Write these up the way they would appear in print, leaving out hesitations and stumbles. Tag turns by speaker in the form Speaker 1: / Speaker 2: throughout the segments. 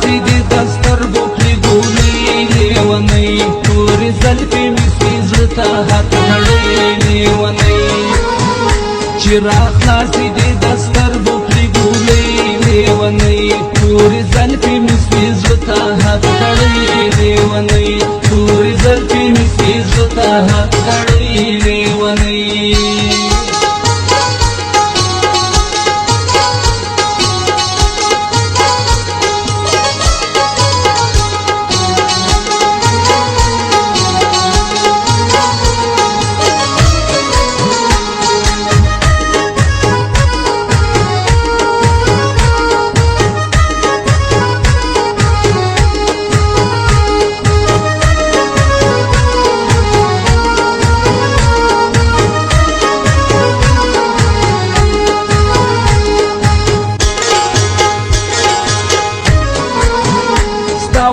Speaker 1: خلاصې دي د سترګو پرې ګولۍ لیونۍ تورې زلفې مې سپي زړه ته حق کړی لیونۍ چې را خلاصې دي د سترګو پرې ګولۍ لیونۍ تورې زلفې مې سپي زړه ته حق کړی لیونۍ تورې زلفې مې سپي زړه ته حق کړی لیونۍ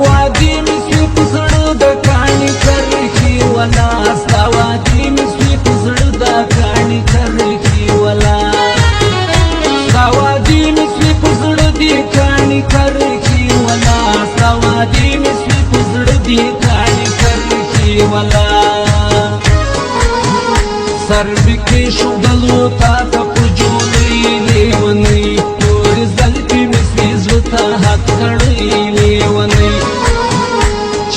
Speaker 1: وادي مې سوي په زړه د کاڼي کرښې ولا ستا وادي مې سوي په زړه د کاڼي کرښې ولا ستا وادي مې سوي په زړه د کاڼي کرښې ولا ستا وادي مې سوي په زړه د کاڼي کرښې ولا سر بکې ښودلو تا ته په جولۍ لیونۍ تورې زلفې مې سوي زړه ته حق کړی لیونۍ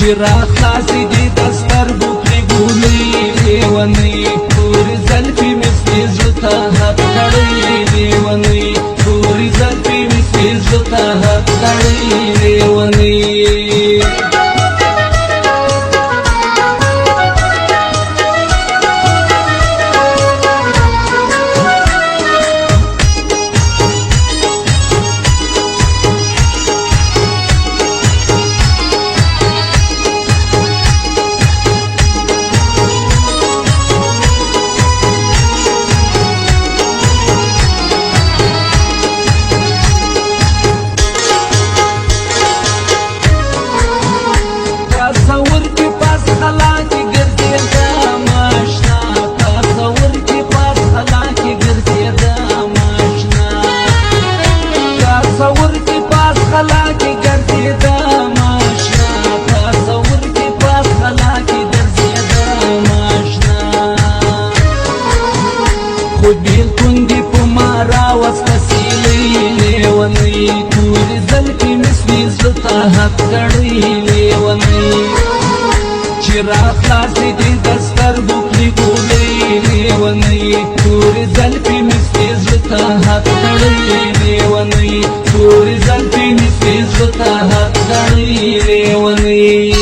Speaker 1: چې را خلاصې دي د سترګو پرې ګولۍ لیونۍ تورې زلفې مې سپي زړه ته حق کړی لیونۍ تورې زلفې مې سپي زړه ته حق کړی لیونۍ خو بیلتون دې په ما راوسته سیلۍ لیونۍ تورې زلفې مې سوي زړه ته حق کړی لیونۍ چې را خلاصې دي د سترګو پرې ګولۍ لیونۍ تورې زلفې مې سوي زړه ته حق کړی لیونۍ تورې زلفې مې سوي زړه ته حق کړی لیونۍ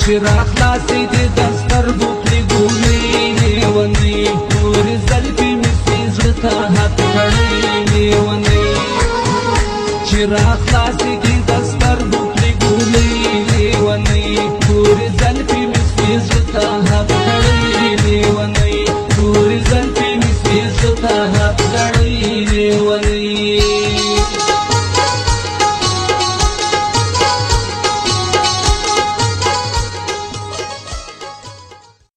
Speaker 1: چې راخلاصې دې د سترګو پرې ګولۍ لیونۍ تورې زلفې مې سپین زړه ته حق کړی